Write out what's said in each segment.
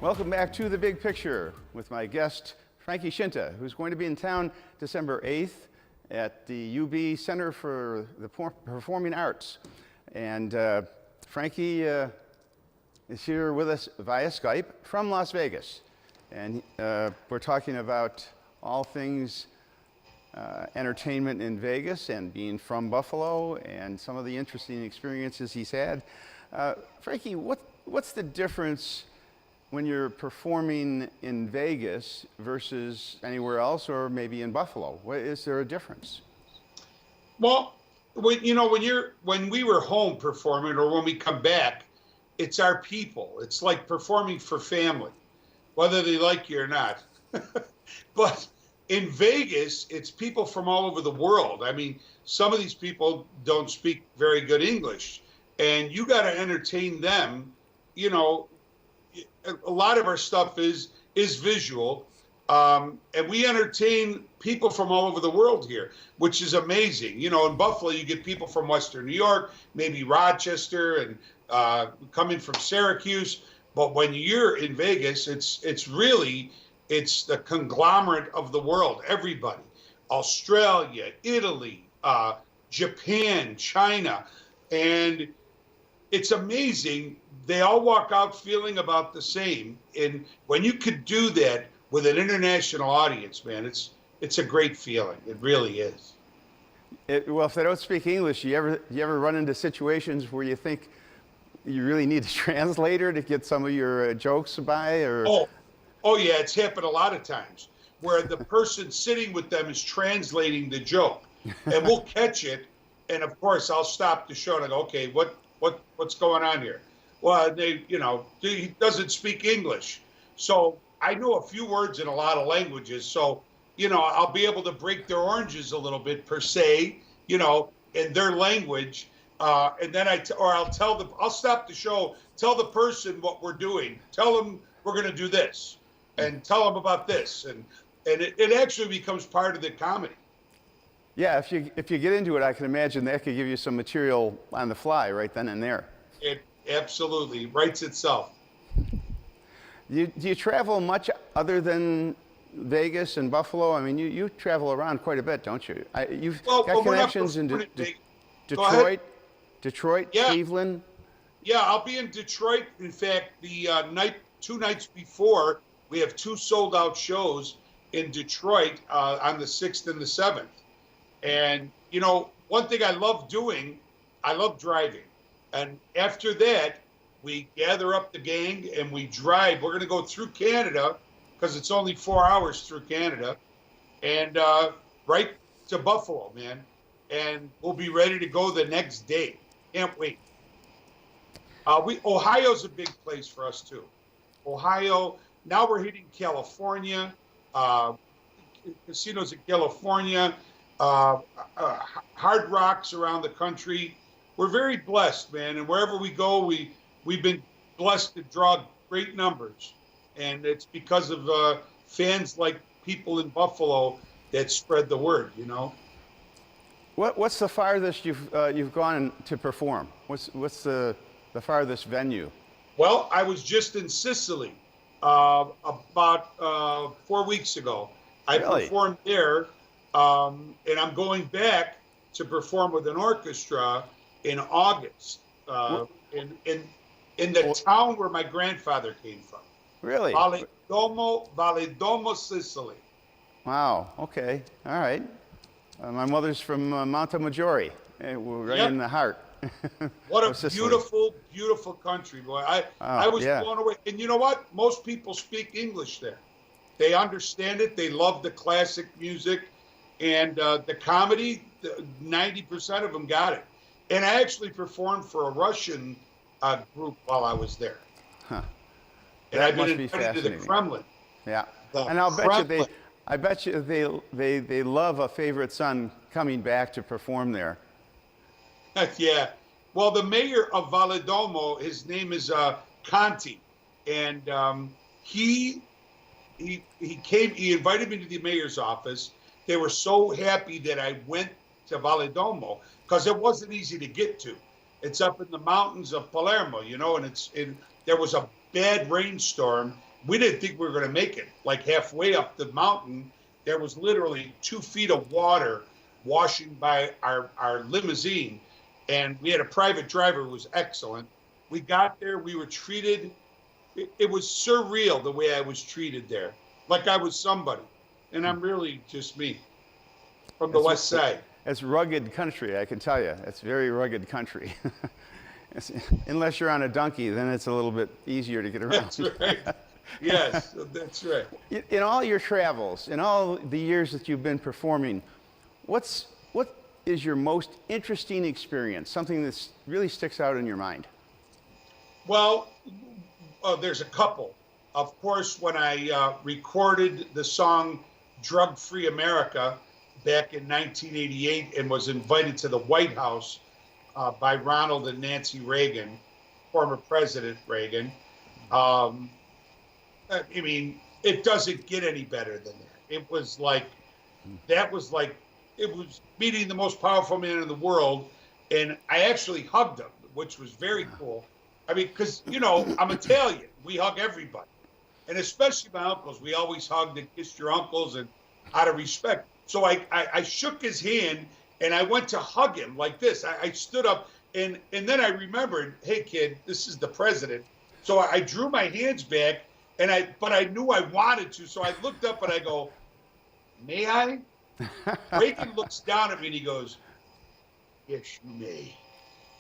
Welcome back to The Big Picture with my guest, Frankie Scinta, who's going to be in town December 8th at the UB Center for the Performing Arts. And Frankie is here with us via Skype from Las Vegas. And we're talking about all things entertainment in Vegas and being from Buffalo and some of the interesting experiences he's had. Frankie, what's the difference when you're performing in Vegas versus anywhere else, or maybe in Buffalo? Is there a difference? Well, when we were home performing, or when we come back, it's our people. It's like performing for family, whether they like you or not. But in Vegas, it's people from all over the world. I mean, some of these people don't speak very good English, and you got to entertain them. You know, a lot of our stuff is visual, and we entertain people from all over the world here, which is amazing. You know, in Buffalo, you get people from Western New York, maybe Rochester, and coming from Syracuse. But when you're in Vegas, it's the conglomerate of the world. Everybody, Australia, Italy, Japan, China, and it's amazing. They all walk out feeling about the same. And when you could do that with an international audience, man, it's a great feeling. It really is. Well, if they don't speak English, you ever run into situations where you think you really need a translator to get some of your jokes by? Or Oh yeah, it's happened a lot of times where the person sitting with them is translating the joke, and we'll catch it. And of course, I'll stop the show and I go, okay, what's going on here? Well, he doesn't speak English. So I know a few words in a lot of languages. So, I'll be able to break their oranges a little bit per se, in their language. And then I'll stop the show, tell the person what we're doing, tell them we're going to do this, and tell them about this. And it actually becomes part of the comedy. Yeah, if you get into it, I can imagine that could give you some material on the fly right then and there. It absolutely writes itself. Do you travel much other than Vegas and Buffalo? I mean, you travel around quite a bit, don't you? You've got connections in Detroit, yeah. Cleveland. Yeah, I'll be in Detroit. In fact, the 2 nights before, we have 2 sold-out shows in Detroit on the 6th and the 7th. And, one thing I love doing, I love driving. And after that, we gather up the gang and we drive. We're going to go through Canada because it's only 4 hours through Canada, and right to Buffalo, man. And we'll be ready to go the next day. Can't wait. Ohio's a big place for us too. Ohio. Now we're hitting California. Casinos in California. Hard Rocks around the country. We're very blessed, man. And wherever we go, we've been blessed to draw great numbers. And it's because of fans like people in Buffalo that spread the word, What's the farthest you've gone to perform? What's the farthest venue? Well, I was just in Sicily about 4 weeks ago. I performed there, and I'm going back to perform with an orchestra in August in the town where my grandfather came from. Really? Balidomo, Sicily. Wow. Okay. All right. My mother's from Montemaggiore. We're right in the heart. What a beautiful, beautiful country, boy. I was blown away. And you know what? Most people speak English there. They understand it. They love the classic music. And the comedy, 90% of them got it. And I actually performed for a Russian group while I was there. Huh. And I've been invited to the Kremlin. Yeah. And I bet you they love a favorite son coming back to perform there. Yeah. Well, the mayor of Balidomo, his name is Conti, and he invited me to the mayor's office. They were so happy that I went to Balidomo because it wasn't easy to get to. It's up in the mountains of Palermo, and there was a bad rainstorm we didn't think we were going to make it. Like halfway up the mountain, there was literally 2 feet of water washing by our limousine. And we had a private driver who was excellent. We got there, we were treated, it was surreal the way I was treated there. Like I was somebody. And I'm really just me from the West Side. It's rugged country, I can tell you. It's very rugged country. Unless you're on a donkey, then it's a little bit easier to get around. That's right. Yes, that's right. In all your travels, in all the years that you've been performing, what is your most interesting experience? Something that really sticks out in your mind? Well, there's a couple. Of course, when I recorded the song Drug Free America back in 1988 and was invited to the White House by Ronald and Nancy Reagan, former President Reagan. I mean, it doesn't get any better than that. It was like, it was meeting the most powerful man in the world. And I actually hugged him, which was very cool. I mean, because, you know, I'm Italian. We hug everybody. And especially my uncles. We always hugged and kissed your uncles and out of respect. So I shook his hand and I went to hug him like this. I stood up and then I remembered, hey, kid, this is the president. So I drew my hands back but I knew I wanted to. So I looked up and I go, may I? Reagan looks down at me and he goes, yes, you may.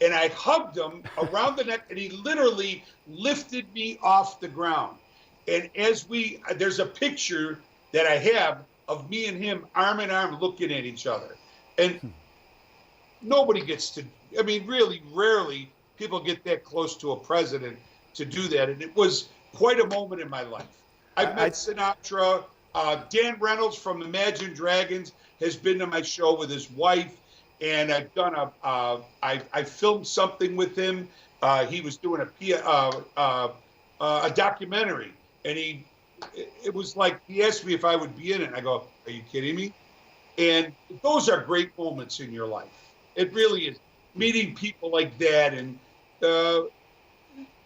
And I hugged him around the neck and he literally lifted me off the ground. And there's a picture that I have of me and him arm in arm looking at each other. And nobody gets to, I mean, really rarely people get that close to a president to do that. And it was quite a moment in my life. I've met Sinatra. Dan Reynolds from Imagine Dragons has been to my show with his wife. And I've done I filmed something with him. He was doing a documentary. And it was like, he asked me if I would be in it. And I go, are you kidding me? And those are great moments in your life. It really is. Meeting people like that. And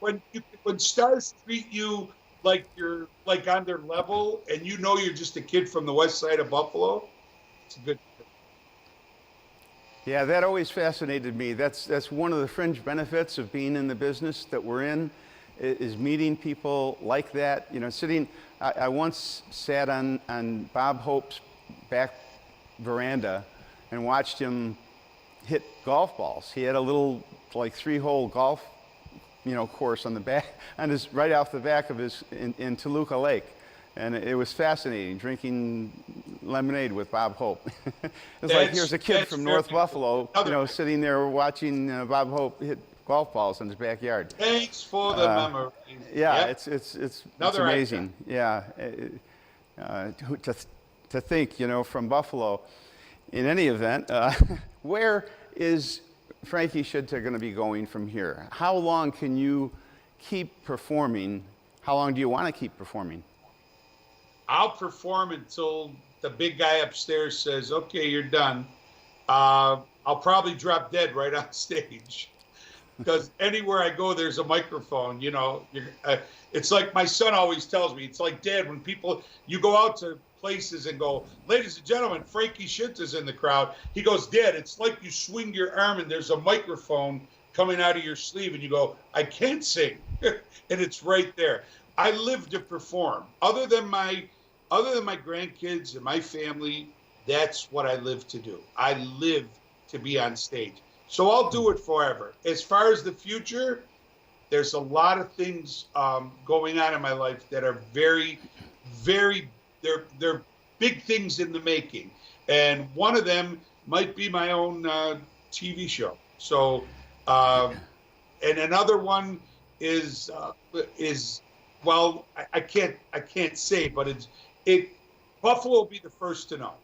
when stars treat you like you're like on their level and you know you're just a kid from the west side of Buffalo, it's a good thing. Yeah, that always fascinated me. That's one of the fringe benefits of being in the business that we're in, is meeting people like that. You know, I once sat on Bob Hope's back veranda and watched him hit golf balls. He had a little, like 3-hole golf, course on the back, right off the back of his, in Toluca Lake. And it was fascinating, drinking lemonade with Bob Hope. It's like, here's a kid from North Buffalo, sitting there watching Bob Hope hit golf balls in his backyard. Thanks for the memory. Yeah, yep. it's amazing. Yeah, to think, from Buffalo. In any event, where is Frankie Scinta going to be going from here? How long can you keep performing? How long do you want to keep performing? I'll perform until the big guy upstairs says, okay, you're done. I'll probably drop dead right on stage. Because anywhere I go, there's a microphone, It's like my son always tells me, it's like, Dad, when you go out to places and go, ladies and gentlemen, Frankie Scinta's in the crowd. He goes, Dad, it's like you swing your arm and there's a microphone coming out of your sleeve and you go, I can't sing. And it's right there. I live to perform. Other than my grandkids and my family, that's what I live to do. I live to be on stage. So I'll do it forever. As far as the future, there's a lot of things going on in my life that are very, very, they're big things in the making. And one of them might be my own TV show. So, and another one is well, I can't say, but Buffalo will be the first to know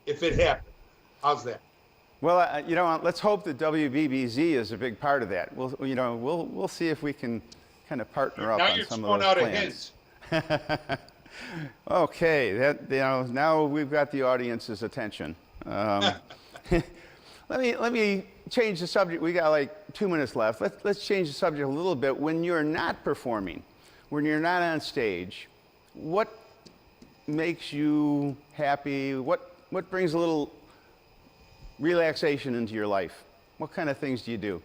if it happens. How's that? Well, let's hope that WBBZ is a big part of that. We'll see if we can kind of partner up on some of those plans. Now you're throwing out a hint. Okay, now we've got the audience's attention. Let me change the subject. We got like 2 minutes left. Let's change the subject a little bit. When you're not performing, when you're not on stage, what makes you happy? What brings a little relaxation into your life? What kind of things do you do?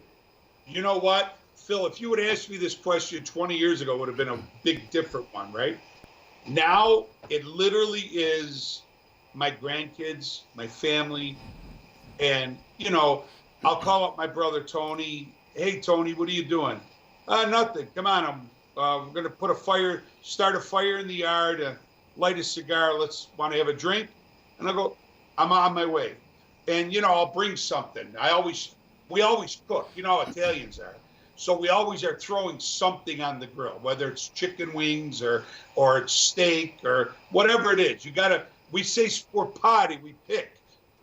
You know what, Phil, if you would ask me this question 20 years ago, it would have been a big different one, right? Now it literally is my grandkids, my family, and I'll call up my brother Tony. Hey Tony, what are you doing? Nothing. Come on, we're gonna start a fire in the yard, light a cigar. Want to have a drink? And I go, I'm on my way. And I'll bring something. We always cook. You know how Italians are. So we always are throwing something on the grill, whether it's chicken wings or it's steak or whatever it is. We say sport we pick.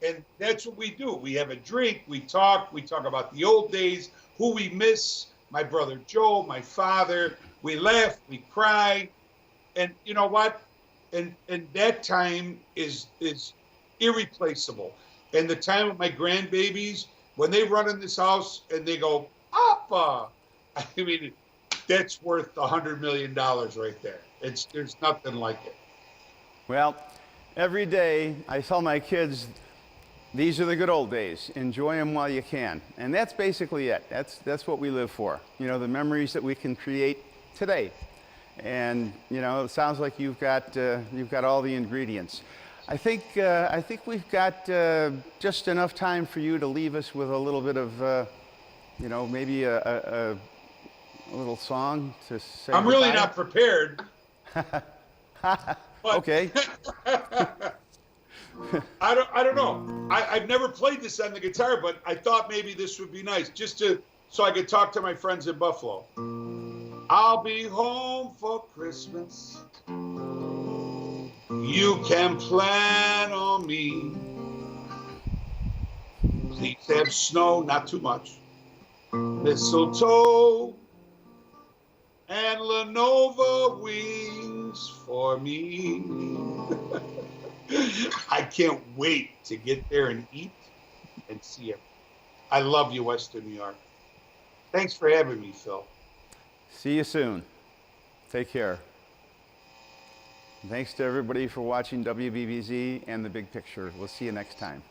And that's what we do. We have a drink, we talk about the old days, who we miss, my brother Joe, my father. We laugh, we cry. And you know what? And that time is irreplaceable. And the time with my grandbabies, when they run in this house and they go, Papa, I mean, that's worth $100 million right there. There's nothing like it. Well, every day I tell my kids, these are the good old days. Enjoy them while you can. And that's basically it. That's what we live for. The memories that we can create today. And it sounds like you've got all the ingredients. I think we've got just enough time for you to leave us with a little bit of maybe a little song to say. I'm really not prepared. Okay. I don't know. I've never played this on the guitar, but I thought maybe this would be nice, so I could talk to my friends in Buffalo. I'll be home for Christmas. You can plan on me. Please have snow, not too much. Mistletoe and Lenovo wings for me. I can't wait to get there and eat and see it. I love you, Western New York. Thanks for having me, Phil. See you soon. Take care. And thanks to everybody for watching WBBZ and The Big Picture. We'll see you next time.